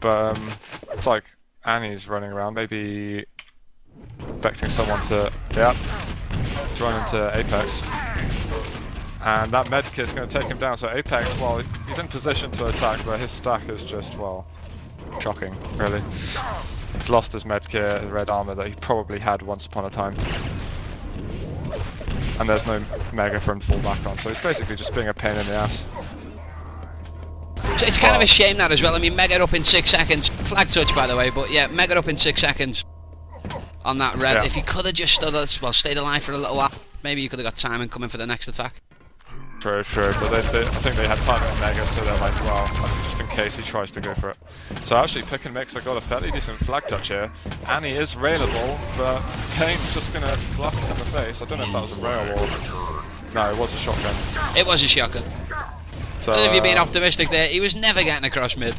But it's like Annie's running around, maybe expecting someone to run into Apex. And that medkit's going to take him down, so Apex, well, he's in position to attack, but his stack is just, well, shocking, really. He's lost his medkit, his red armor that he probably had once upon a time. And there's no mega for him to fall back on, so he's basically just being a pain in the ass. So it's kind of a shame that as well. I mean, mega up in 6 seconds. Flag touch, by the way, but yeah, mega up in 6 seconds on that red. Yeah. If he could have just stayed alive for a little while, maybe you could have got timing coming for the next attack. True, but I think they had time at Mega, so they're like, well, just in case he tries to go for it. So actually, pnmix, I got a fairly decent flag touch here. Annie is railable, but Pain's just going to blast him in the face. I don't know if that was a rail or... No, it was a shotgun. It was a shotgun. So, if you're being optimistic there, he was never getting across mid.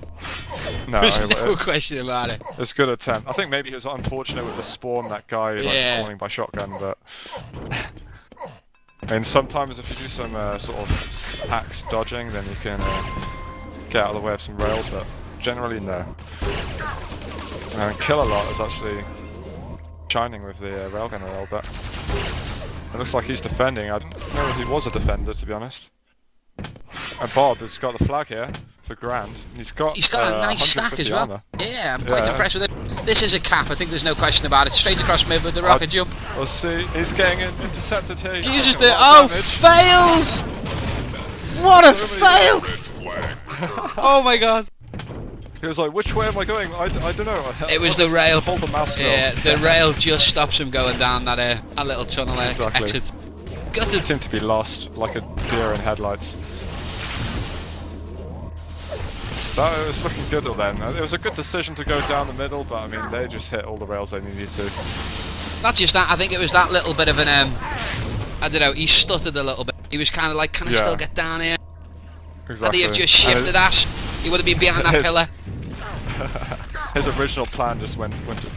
No, there's no question about it. It's a good attempt. I think maybe he was unfortunate with the spawn, that guy spawning by shotgun, but... I mean, sometimes if you do some sort of axe dodging, then you can get out of the way of some rails, but generally no. And Killalot is actually shining with the railgun a little bit. It looks like he's defending. I didn't know if he was a defender, to be honest. And Bob has got the flag here for Grand. He's got a nice stack as well. Armor. Yeah, I'm quite impressed with it. This is a cap, I think there's no question about it. Straight across mid with the rocket jump. We'll see. He's getting intercepted here. Jesus, fails! What a fail! Oh my god. He was like, which way am I going? I don't know. It was the rail. Hold the mouse yeah, the rail just stops him going down that a little tunnel exit. Gutted. Seemed to be lost, like a deer in headlights. That was looking good then. It was a good decision to go down the middle, but I mean, they just hit all the rails they needed to. Not just that, I think it was that little bit of an, I don't know, he stuttered a little bit. He was kind of like, can I still get down here? Exactly. Had he have just shifted ass, he would have been behind that pillar. His original plan just went to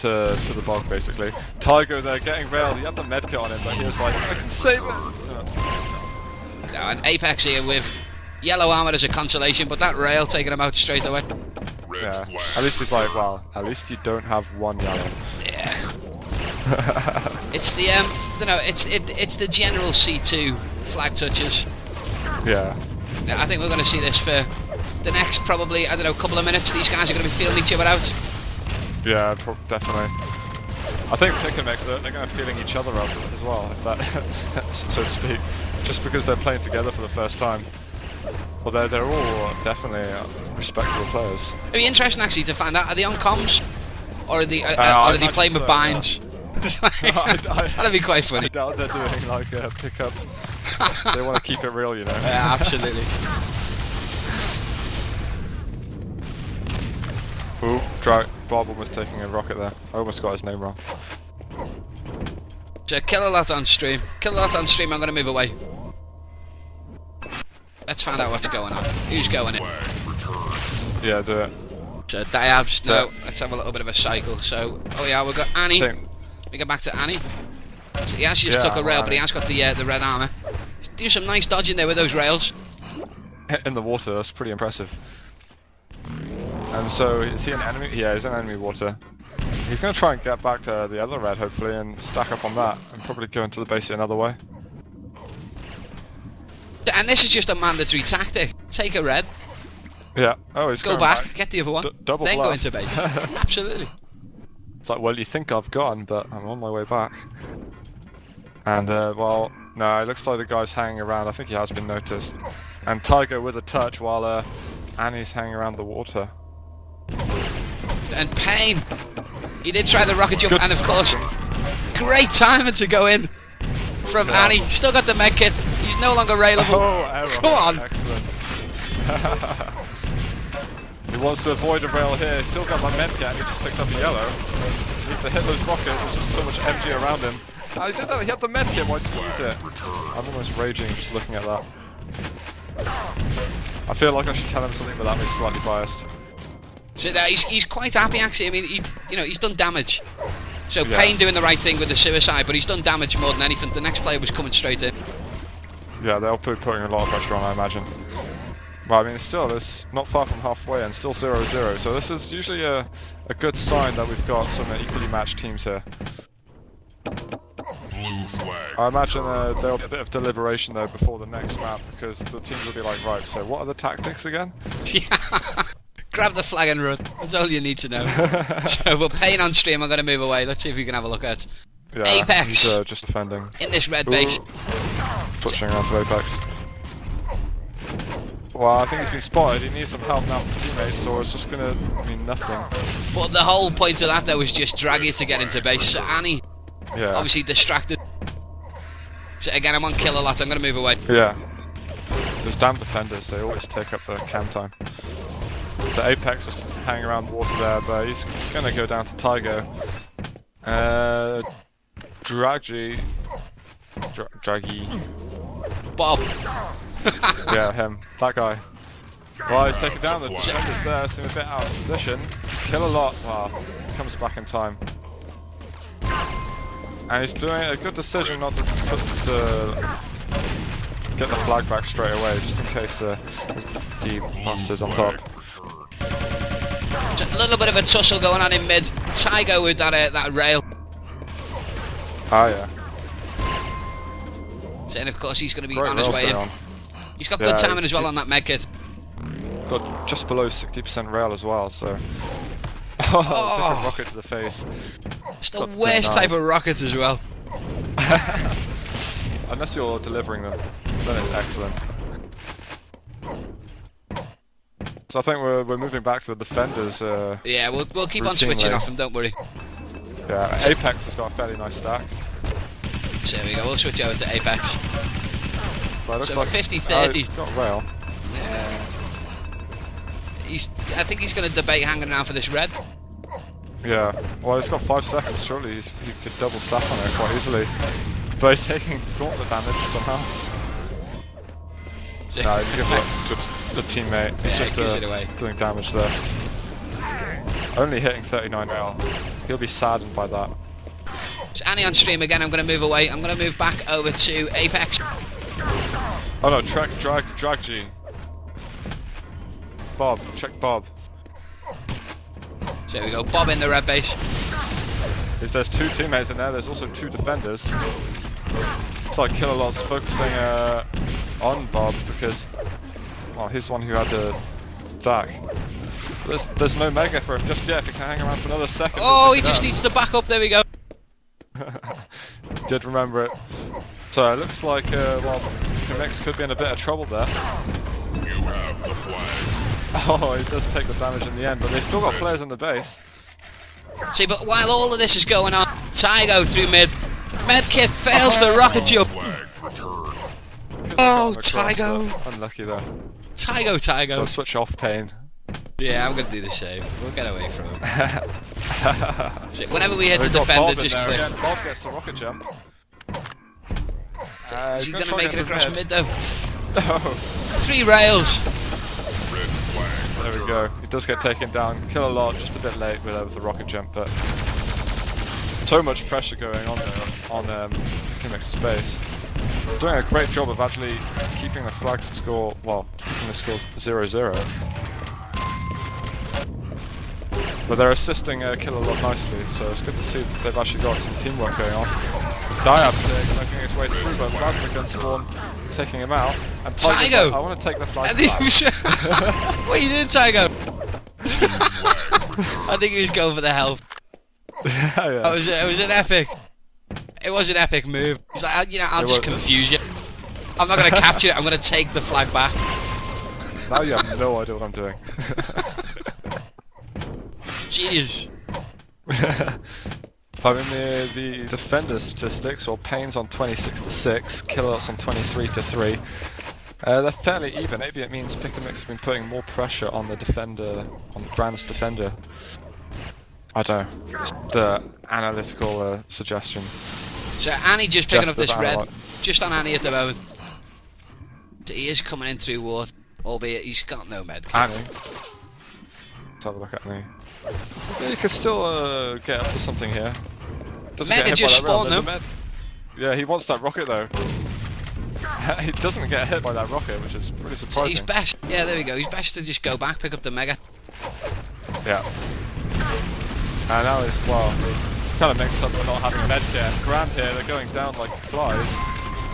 the bog, basically. Tygo there, getting railed, he had the medkit on him, but he was like, I can save it! No, and Apex here with yellow armor as a consolation, but that rail taking him out straight away. Yeah, at least he's like, well, at least you don't have one yellow. Yeah. It's the I don't know, it's the general C2 flag touches. Yeah. Now, I think we're going to see this for the next probably, I don't know, couple of minutes. These guys are going to be feeling each other out. Yeah, definitely. I think pnmix, they're going to be feeling each other out as well, if that, so to speak, just because they're playing together for the first time. Well, they're all definitely respectable players. It'd be interesting actually to find out, are they on comms? Or are they playing with binds? That'd be quite funny. I doubt they're doing like a pickup. They want to keep it real, you know. Yeah, absolutely. Ooh, Bob almost taking a rocket there. I almost got his name wrong. So Killalot on stream. Killalot on stream, I'm going to move away. Let's find out what's going on. Who's going in? Yeah, do it. So Diabs, no, let's have a little bit of a cycle. So, oh yeah, we've got Annie. We go back to Annie. So he has just took a rail, but he has got the red armor. Do some nice dodging there with those rails. In the water, that's pretty impressive. And so, is he an enemy? Yeah, he's an enemy water. He's going to try and get back to the other red, hopefully, and stack up on that, and probably go into the base another way. And this is just a mandatory tactic. Take a red. Yeah. Oh, he's go back, get the other one, double then blast. go into base. Absolutely. It's like, well, you think I've gone, but I'm on my way back. And, well, no, it looks like the guy's hanging around. I think he has been noticed. And Tygo with a touch while Annie's hanging around the water. And Pain. He did try the rocket jump, and of course, great timing to go in from Annie. Still got the medkit. He's no longer railable. Oh, error. Come on. Excellent. He wants to avoid a rail here. Still got my medkit, and he just picked up a yellow. He needs to hit those rockets. There's just so much MG around him. I did that. He had the medkit. Why did he use it? I'm almost raging just looking at that. I feel like I should tell him something, but that makes me slightly biased. So he's quite happy actually. I mean, he's done damage. So Pain doing the right thing with the suicide, but he's done damage more than anything. The next player was coming straight in. Yeah, they'll be putting a lot of pressure on, I imagine. Well, I mean, still, it's not far from halfway and still 0-0, so this is usually a good sign that we've got some equally matched teams here. Blue flag. I imagine there'll be a bit of deliberation though before the next map, because the teams will be like, right, so what are the tactics again? Yeah. Grab the flag and run. That's all you need to know. So we're paying on stream. I'm going to move away. Let's see if we can have a look at Yeah, Apex. He's just defending. In this red base. Switching around to Apex. Well, I think he's been spotted. He needs some help now from teammates, or it's just gonna mean nothing. But the whole point of that though was just drag you to get into base. So Annie, Yeah. obviously distracted. So again, I'm on kill a lot. I'm going to move away. Yeah. Those damn defenders, they always take up the cam time. The Apex is hanging around the water there, but he's gonna go down to Tygo. Draggy. Bob. Yeah, him. That guy. Well, he's taken down the defenders there, seem a bit out of position. Kill a lot. Wow. Comes back in time. And he's doing a good decision not to get the flag back straight away, just in case the bastards on top. A little bit of a tussle going on in mid. Tygo with that rail. Ah, yeah. So, and of course he's going to be Great on his rails way in. going on. He's got Yeah, good timing as well on that medkit. Got just below 60% rail as well, so. Oh, take a rocket to the face. It's the That's worst nice. type of rocket as well. Unless you're delivering them, then it's excellent. So I think we're moving back to the defenders. Yeah, we'll keep on switching off them, don't worry. Yeah, Apex has got a fairly nice stack. So there we go, we'll switch over to Apex. But it looks So like 50-30. he's got rail. Yeah. I think he's going to debate hanging around for this red. Yeah, well he's got 5 seconds, surely he could double stack on it quite easily. But he's taking gauntlet damage somehow. So No, you give it to the teammate, he's Yeah, gives it just away. doing damage there. Only hitting 39 rail. He'll be saddened by that. It's Annie on stream again. I'm going to move away. I'm going to move back over to Apex. Oh no, drag G. Bob, check Bob. So there we go. Bob in the red base. There's 2 teammates in there, there's also 2 defenders. It's like Killalot's focusing on Bob because, well, he's the one who had the stack. There's no mega for him just yet. If he can hang around for another second. Oh, he just needs to back up. There we go. Did remember it. So it looks like well, pnmix could be in a bit of trouble there. You have the flag. Oh, he does take the damage in the end, but they've still got players in the base. See, but while all of this is going on, Tygo through mid. Medkit fails the rocket jump. Flag returned. Oh, Across, Tygo. Unlucky there. So Tygo. switch off pain. Yeah, I'm going to do the same. We'll get away from him. So whenever we hit a We've got defender, Bob in just there click. again. Bob gets the rocket jump. Is he going to try make it and across get mid though? No. 3 rails. Red flag There we go. He does get taken down. Kill a lot, just a bit late with the rocket jump, but so much pressure going on there on pnmix's base. Doing a great job of actually keeping the flag score, well, keeping the score 0-0. But they're assisting Kill a lot nicely, so it's good to see that they've actually got some teamwork going on. Diab's making his way through, but Plasma Gun Spawn taking him out. And Tygo! I want to take the flag And back. what are you doing, Tygo? I think he was going for the health. Yeah. It was an epic. It was an epic move. He's like, I'll just confuse you. I'm not going to capture it. I'm going to take the flag back. Now you have no idea what I'm doing. Jeez. I mean the defender statistics, well, Payne's on 26-6, Killalot's on 23-3. They're fairly even. Maybe it means pnmix has been putting more pressure on the defender, on Grand's defender. I don't know. Just analytical suggestion. So Annie just picking up this red. Just on Annie at the moment. He is coming in through water, albeit he's got no med kit. Annie. Let's have a look at Annie. Yeah, you could still get up to something here. Doesn't Mega get hit just by that rail, spawned there's a though. med. Yeah, he wants that rocket though. He doesn't get hit by that rocket, which is pretty So surprising. he's best. Yeah, there we go. He's best to just go back, pick up the mega. Yeah. And now it's, well, kind of makes up for not having a med kit. Grand here, they're going down like flies.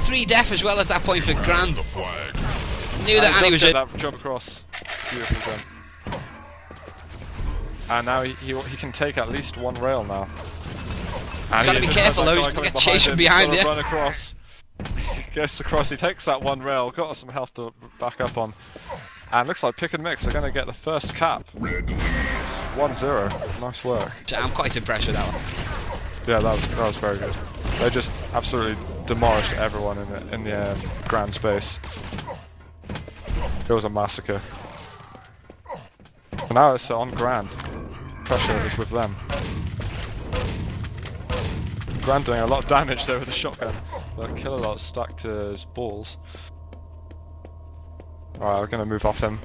3 def as well at that point for Grand. The flag. Knew that And Annie he was does in. get that jump across. Beautiful jump. And now he can take at least 1 rail now. And Gotta he be just has careful that though, guy he's gonna coming get chased from behind gotta you. Run across. He gets across, he takes that 1 rail, got some health to back up on. And looks like Pick and Mix are going to get the first cap. Red leads. 1-0. Nice work. So I'm quite impressed with that one. Yeah, that was very good. They just absolutely demolished everyone in the grand space. It was a massacre. And now it's on Grand. Pressure is with them. Grand doing a lot of damage there with the shotgun. But Killalot stuck to his balls. Alright, we're gonna move off him.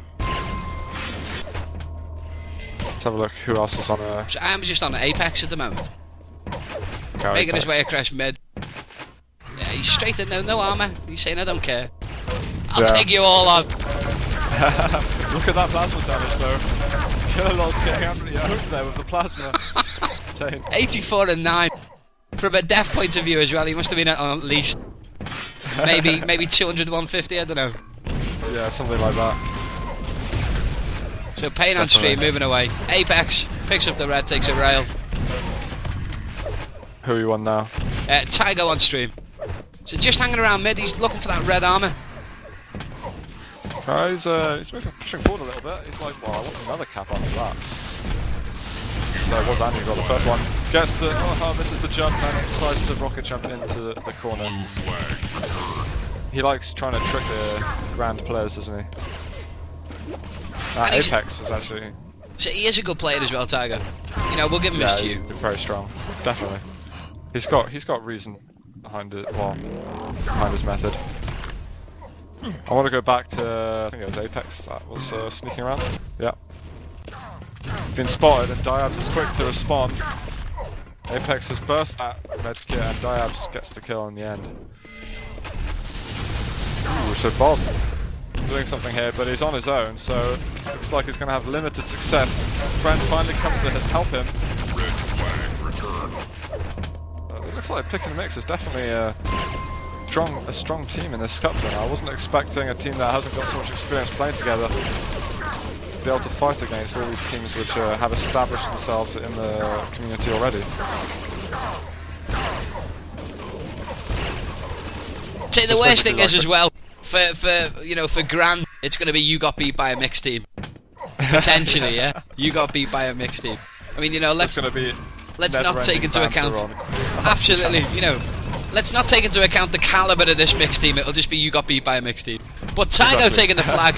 Let's have a look who else is on a... So I'm just on Apex at the moment. Making his way across mid. Yeah, he's straight in, no armor. He's saying, I don't care. I'll take you all on. Look at that plasma damage though. Killalot's getting absolutely owned there with the plasma. 84 and 9. From a death point of view as well, he must have been on at least maybe 200, 150, I don't know. Yeah, something like that. So Pain on stream, moving away. Apex picks up the red, takes a rail. Who are you on now? Tygo on stream. So just hanging around mid, he's looking for that red armor. He's moving, pushing forward a little bit. He's like, well, I want another cap after that. So it was Andy who got the first one. Gets the, oh, misses the jump and decides to rocket jump into the corner. Blue flag. Return. He likes trying to trick the grand players, doesn't he? That And Apex is actually... So he is a good player as well, Tygo. You know, we'll give him his he's due. very strong, definitely. He's got reason behind it, well, behind his method. I want to go back to, I think it was Apex that was sneaking around. Yeah. Been spotted and Diabs is quick to respond. Apex has burst that medkit and Diabs gets the kill in the end. Ooh, so Bob doing something here, but he's on his own, so looks like he's going to have limited success. Friend finally comes to help him. Red flag. Return. It looks like Pick and Mix is definitely a strong team in this cup. Then I wasn't expecting a team that hasn't got so much experience playing together to be able to fight against all these teams which have established themselves in the community already. See, the worst thing is as well, for Grand, it's going to be you got beat by a mixed team. Potentially, yeah? You got beat by a mixed team. I mean, let's not take into account... Absolutely, let's not take into account the caliber of this mixed team. It'll just be you got beat by a mixed team. But Tygo taking the flag.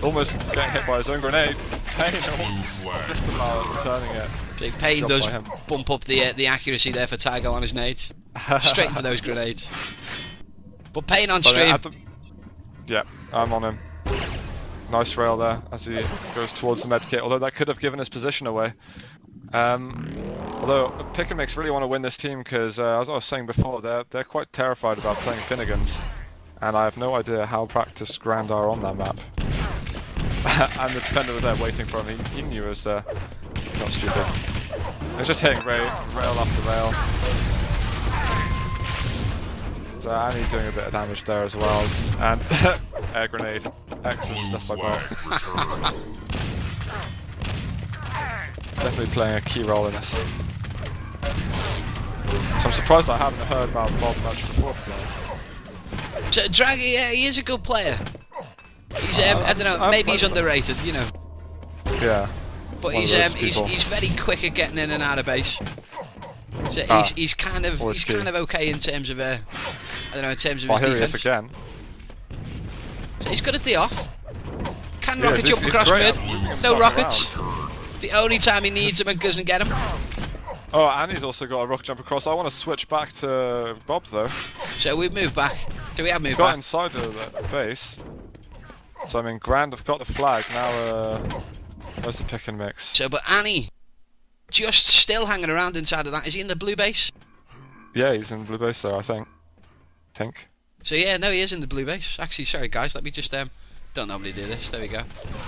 Almost getting hit by his own grenade. Pain just about returning it. Pain does bump up the accuracy there for Tygo on his nades. Straight into those grenades. But Pain on stream. Yeah, I'm on him. Nice rail there as he goes towards the medkit, although that could have given his position away. Although Pick and Mix really want to win this team because, as I was saying before, they're quite terrified about playing Finnegans, and I have no idea how practiced Grand are on that map. And the defender was there waiting for him. He knew it was there. Not stupid. He's just hitting rail after rail. So Annie doing a bit of damage there as well, and air grenade. Excellent stuff by Bob. Definitely playing a key role in this. So I'm surprised I haven't heard about Bob much before, to be honest. So Draggy, yeah, he is a good player. He's I don't know, maybe he's underrated, Yeah. But he's very quick at getting in and out of base. So he's kind of okay in terms of I don't know, in terms of his here defense. He is again. So he's good at the off. Can rocket jump across mid. No rockets. The only time he needs him and doesn't get him. Oh, and he's also got a rocket jump across. I want to switch back to Bob's though. So we've moved back. Do we have moved got back? Inside the base. So I mean, Grand have got the flag now. Where's the Pick and Mix? So, but Annie, just still hanging around inside of that. Is he in the blue base? Yeah, he's in blue base there, I think. So yeah, no, he is in the blue base. Actually, sorry guys, let me just don't normally do this. There we go.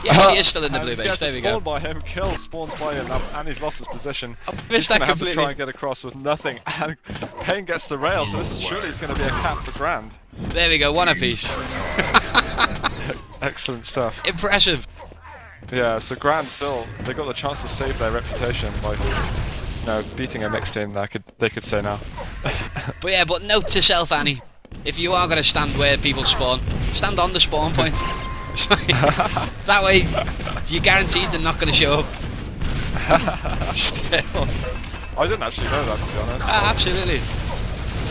Yes, he is still in the blue base. There we go. Spawned by him, kill spawns by him, and he's lost his position. I He's missed that gonna have to completely. try and get across with nothing, and Payne gets the rail, so this surely is going to be a cap for Grand. There we go, one apiece. Excellent stuff. Impressive. Yeah, so Grand still, they got the chance to save their reputation by, you know, beating a mixed team. They could say now. But yeah, but note to self, Annie. If you are going to stand where people spawn, stand on the spawn point. That way, you're guaranteed they're not going to show up. Still. I didn't actually know that, to be honest. Absolutely.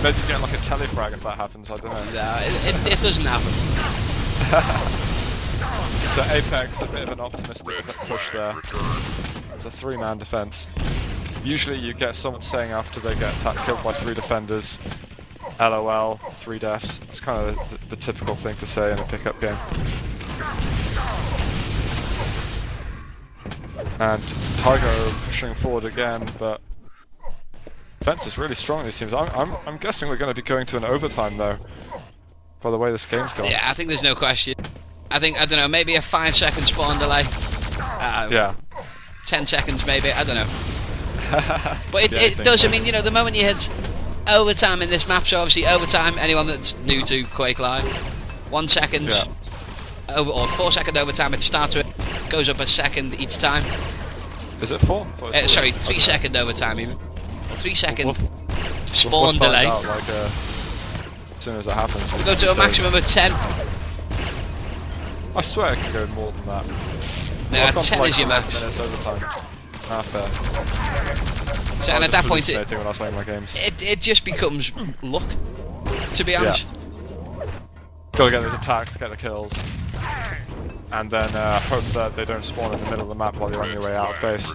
Maybe you get like a telefrag if that happens, I don't know. No, it doesn't happen. So Apex, a bit of an optimistic push there. It's a 3-man defense. Usually you get someone saying after they get killed by 3 defenders, LOL, 3 deaths. It's kind of the typical thing to say in a pickup game. And Tiger pushing forward again, but defense is really strong in these teams. I'm guessing we're going to be going to an overtime though, by the way this game's gone. Yeah, I think there's no question. I don't know, maybe a 5-second spawn delay. Yeah. 10 seconds maybe, I don't know. But Yeah, it does, I mean, you know, the moment you hit overtime in this map, so obviously overtime, anyone that's new to Quake Live, 1 second, or 4-second overtime, it starts with, goes up a second each time. Is it 4? Sorry, 3-second overtime even. 3-second spawn we'll delay. Out, like, as soon as it happens. We go to a maximum of 10. I swear I can go more than that. No, I've gone 10 for like is your 11 max. minutes overtime. Fair. So, and at that point, when I was playing my games. it just becomes luck, to be honest. Gotta get those attacks, get the kills, and then hope that they don't spawn in the middle of the map while you're on your way out of base.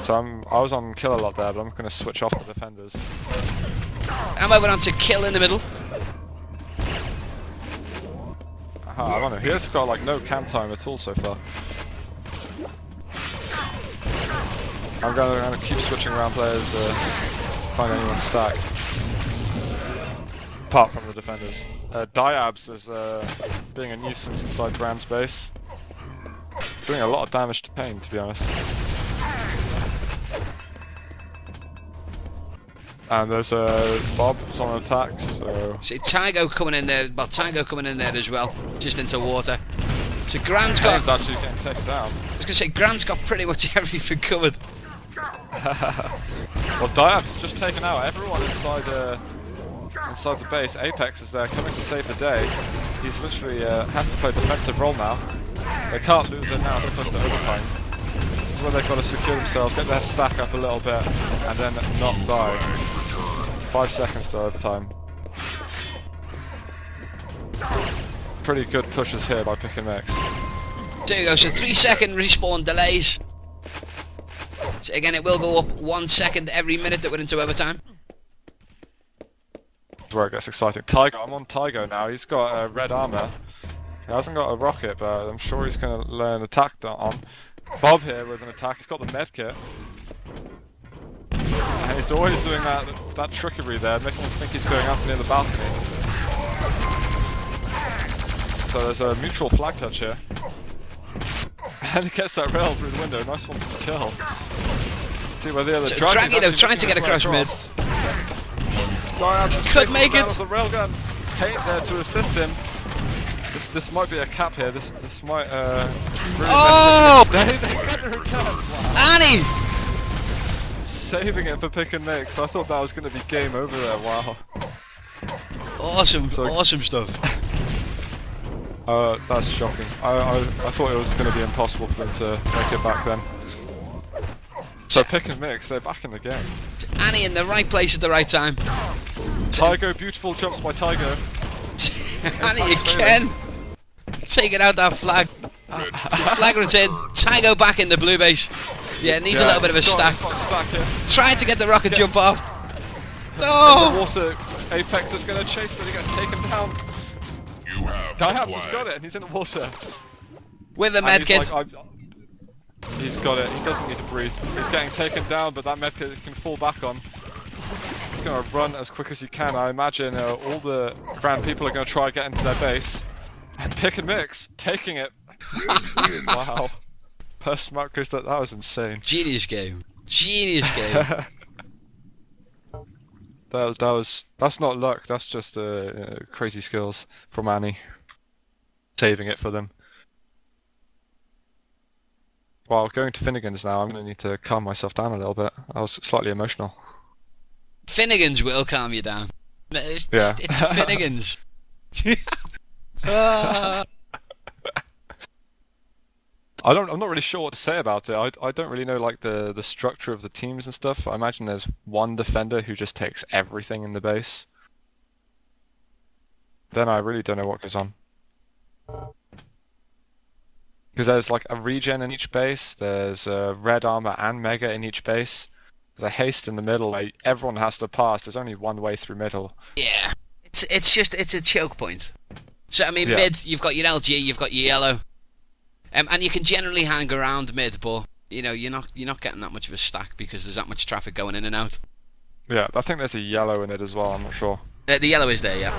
So I was on kill a lot there, but I'm gonna switch off the defenders. I'm over on to kill in the middle. I don't know, he has got like no camp time at all so far. I'm gonna keep switching around players, find anyone stacked. Apart from the defenders. Diabs is being a nuisance inside Brand's base. Doing a lot of damage to Payne, to be honest. And there's Bob who's on attack, so... See, Tygo coming in there, well, Tygo coming in there as well, just into water. So Grant's got... Payne's actually getting taken down. I was going to say, Grant's got pretty much everything covered. Well, Diab's is just taken out. Everyone inside the base. Apex is there, coming to save the day. He's literally has to play defensive role now. They can't lose it now, they're close to overtime. This is where they've got to secure themselves, get their stack up a little bit, and then not die. 5 seconds to overtime. Pretty good pushes here by pnmix. There you go, so 3-second respawn delays. So again, it will go up 1 second every minute that we're into overtime. That's where it gets exciting. Tygo, I'm on Tygo now, he's got red armor. He hasn't got a rocket, but I'm sure he's going to learn attack on. Bob here with an attack, he's got the med kit. And he's always doing that trickery there, making him think he's going up near the balcony. So there's a mutual flag touch here. And he gets that rail through the window, nice one for the kill. See where the other So Draggy though, trying to get across mid. Could make it! The railgun. Payne there to assist him. This might be a cap here, this might really Oh! Wow. Annie! Saving it for pnmix. I thought that was going to be game over there, wow. Awesome, awesome stuff. That's shocking. I thought it was going to be impossible for them to make it back then. So pnmix, they're back in the game. Annie in the right place at the right time. Tygo, beautiful jumps by Tygo. Annie again! Taking out that flag. So flagrant in. Tygo back in the blue base. Yeah, needs a little bit of a stack. Trying to get the rocket jump off. Oh! In the water, Apex is going to chase, but he gets taken down. You have Diab's has got it, and he's in the water. With a medkit. He's got it, he doesn't need to breathe. He's getting taken down, but that medkit can fall back on. going to run as quick as he can. I imagine all the grand people are going to try to get into their base. And pick and mix, taking it. Wow. First smart goes that was insane. Genius game. Genius game. That's not luck. That's just crazy skills from Annie, saving it for them. Well, going to Finnegan's now, I'm going to need to calm myself down a little bit. I was slightly emotional. Finnegan's will calm you down. It's Finnegan's. I'm not really sure what to say about it. I don't really know like the structure of the teams and stuff. I imagine there's one defender who just takes everything in the base. Then I really don't know what goes on. Because there's like a regen in each base, there's red armor and mega in each base. There's a haste in the middle, like everyone has to pass. There's only one way through middle. Yeah, it's a choke point. So I mean, mid, you've got your LG, you've got your yellow, and you can generally hang around mid, but you know you're not getting that much of a stack because there's that much traffic going in and out. Yeah, I think there's a yellow in it as well. I'm not sure. The yellow is there, yeah.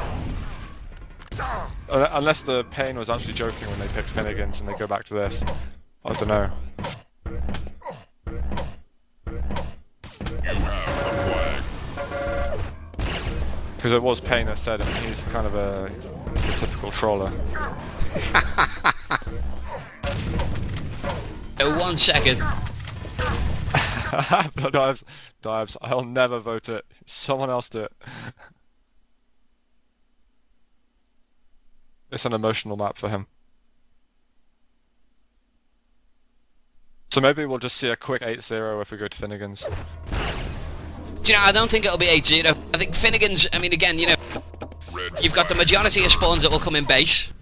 Unless the pain was actually joking when they picked Finnegan's and they go back to this. I don't know. You have the flag. Because it was Payne that said it, and he's kind of a typical troller. 1 second. Dives, I'll never vote it. Someone else do it. It's an emotional map for him. So maybe we'll just see a quick 8-0 if we go to Finnegan's. Do you know, I don't think it'll be 8-0. I think Finnegan's, I mean, again, you know, you've got the majority of spawns that will come in base.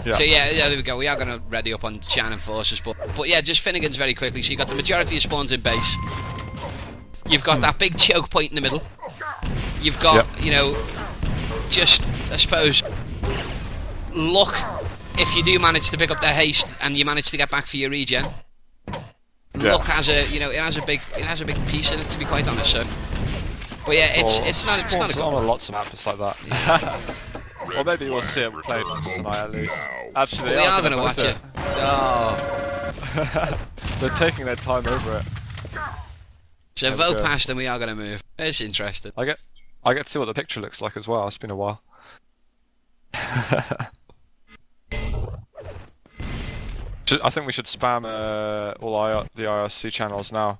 Yeah. So yeah, there we go. We are going to ready up on Shannon Forces, but yeah, just Finnegan's very quickly. So you've got the majority of spawns in base. You've got that big choke point in the middle. You've got, you know, just, I suppose, luck if you do manage to pick up their haste and you manage to get back for your regen. Luck has a, you know, it has a big piece in it, to be quite honest. So, but yeah, it's not a good one. Lots of maps like that. Or maybe we'll see it played tonight at least. Actually, we are going to watch it. Oh. They're taking their time over it. So vote past and we are going to move. It's interesting. I get to see what the picture looks like as well. It's been a while. I think we should spam all the IRC channels now.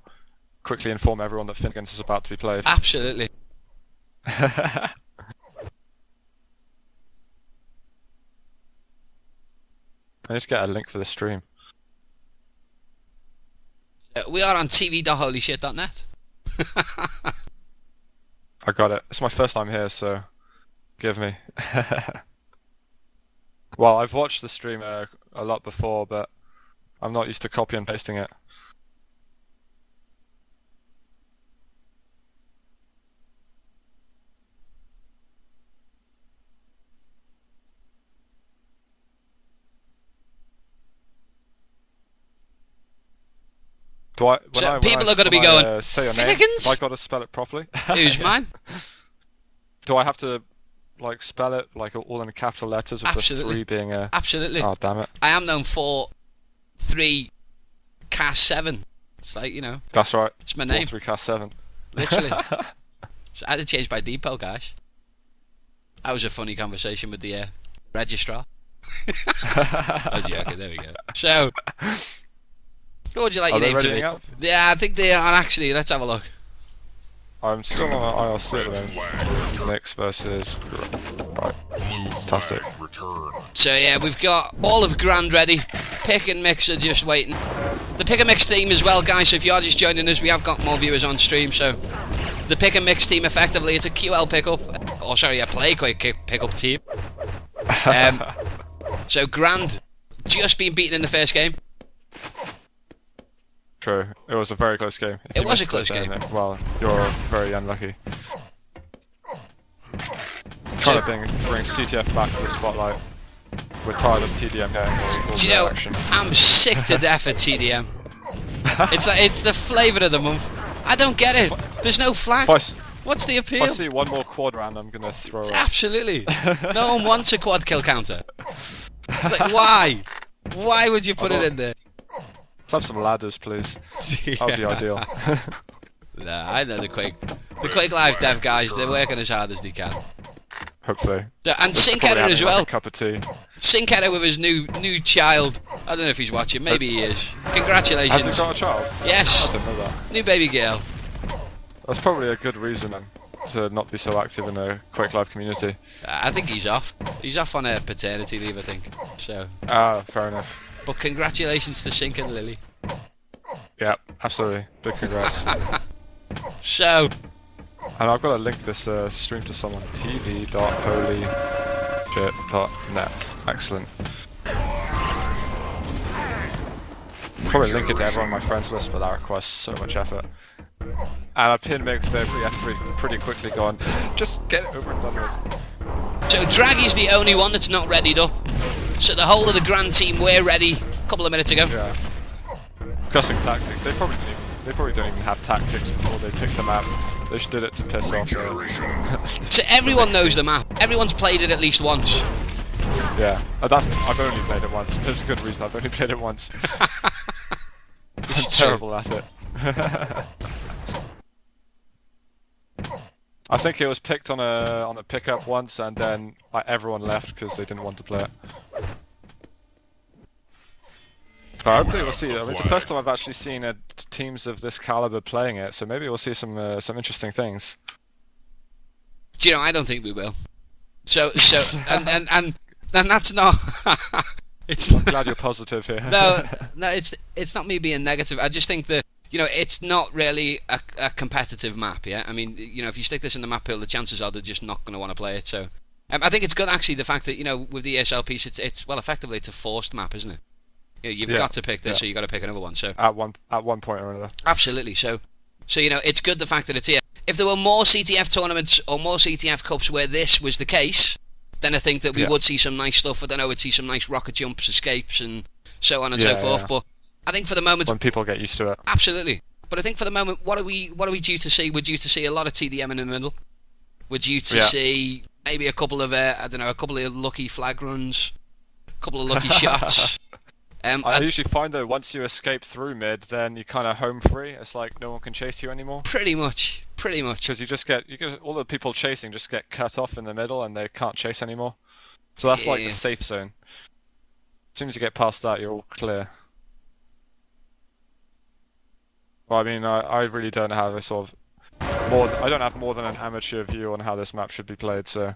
Quickly inform everyone that Finnegan's is about to be played. Absolutely. I need to get a link for the stream. We are on tv.holyshit.net. I got it. It's my first time here, so give me. Well, I've watched the stream a lot before, but I'm not used to copy and pasting it. People are going to be going, say your Finnegan's? name, have I got to spell it properly? Who's mine? Do I have to like spell it like all in capital letters with Absolutely. the 3 being a... Absolutely. Oh, damn it. I am known for 3 cast 7. It's like, you know. That's right. It's my name. 3 cast 7. Literally. So I had to change by depot, guys. That was a funny conversation with the registrar. I was joking, there we go. So, what would you like your name to be? Up? Yeah, I think they are actually. Let's have a look. I'm still on IRC at the moment. Mix versus... Right. Fantastic. So yeah, we've got all of Grand ready. Pick and Mix are just waiting. The Pick and Mix team as well, guys, so if you are just joining us, we have got more viewers on stream, so... The Pick and Mix team, effectively, it's a QL pickup. Oh, sorry, a play quick pickup team. So Grand, just been beaten in the first game. True. It was a very close game. It was a close game. Well, you're very unlucky. Trying to bring CTF back to the spotlight. We're tired of TDM getting Do you know, I'm sick to death of TDM. It's the flavour of the month. I don't get it. There's no flag. What's the If appeal? I see one more quad round, I'm gonna throw it. Absolutely. No one wants a quad kill counter. It's like, why? Why would you put it in there? Let's have some ladders, please. That would be ideal. Nah, I know the Quake Live dev guys. They're working as hard as they can. Hopefully. So, and Sync Error Probably as having, like, well. a cup of tea. Sync Error with his new child. I don't know if he's watching. Maybe he is. Congratulations. Has he got a child? Yes. I didn't know that. New baby girl. That's probably a good reason then, to not be so active in the Quake Live community. I think he's off. He's off on a paternity leave, I think. So. Ah, fair enough. But congratulations to Sync and Lily. Yeah, absolutely. Big congrats. So. And I've got to link this stream to someone. tv.holyshit.net. Excellent. Probably link it to everyone on my friends list, but that requires so much effort. And I pnmix there for F3 pretty quickly going, just get it over and done with. So Draggy's the only one that's not readied up. So the whole of the grand team were ready a couple of minutes ago. Yeah. Discussing tactics. They probably don't even have tactics before they pick the map. They just did it to piss off. So everyone knows the map. Everyone's played it at least once. Yeah, I've only played it once. There's a good reason I've only played it once. I'm terrible at it. I think it was picked on a pickup once, and then like everyone left because they didn't want to play it. But hopefully we'll see. I mean, it's the first time I've actually seen teams of this caliber playing it, so maybe we'll see some interesting things. Do you know? I don't think we will. So and that's not. I'm glad you're positive here. No, it's not me being negative. I just think that it's not really a competitive map. Yeah, I mean, if you stick this in the map pool, the chances are they're just not going to want to play it. So, I think it's good actually the fact that with the ESL piece, it's effectively it's a forced map, isn't it? You've got to pick this, so you've got to pick another one. So at one point or another. Absolutely. So it's good the fact that it's here. If there were more CTF tournaments or more CTF Cups where this was the case, then I think that we would see some nice stuff. I don't know, we'd see some nice rocket jumps, escapes, and so on and so forth. But I think for the moment, when people get used to it, absolutely. But I think for the moment, what are we due to see? We're due to see a lot of TDM in the middle. We're due to see maybe a couple of a couple of lucky flag runs, a couple of lucky shots. I usually find though once you escape through mid, then you kind of home free. It's like no one can chase you anymore. Pretty much. Because you get all the people chasing just get cut off in the middle and they can't chase anymore. So that's like the safe zone. As soon as you get past that, you're all clear. Well, I mean, I really don't have a sort of I don't have more than an amateur view on how this map should be played, so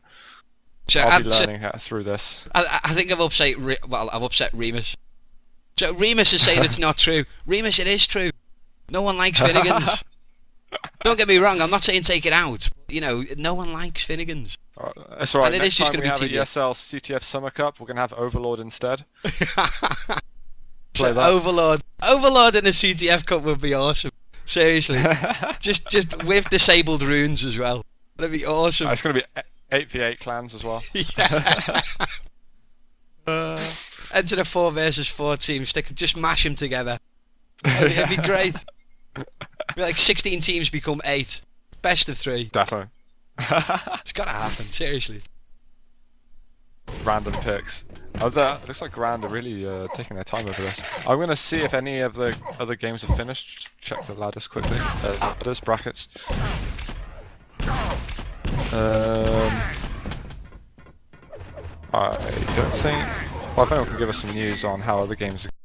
I'll be learning through this. I think I've upset Remus. So Remus is saying it's not true. Remus, it is true. No one likes Finnegans. Don't get me wrong, I'm not saying take it out. No one likes Finnegans. That's alright. And it is just going to be TDM. ESL CTF Summer Cup, we're going to have Overlord instead. So Overlord in a CTF Cup would be awesome. Seriously. just with disabled runes as well. That'd be awesome. It's going to be 8v8 clans as well. Enter the 4 versus 4 teams. Just mash them together. It'd be great. Be like 16 teams become 8. Best of 3. Definitely. It's gotta happen, seriously. Random picks. It looks like Grand are really taking their time over this. I'm gonna see if any of the other games are finished. Check the ladders quickly. Ladders, brackets. I don't think... Well, if anyone can give us some news on how other games are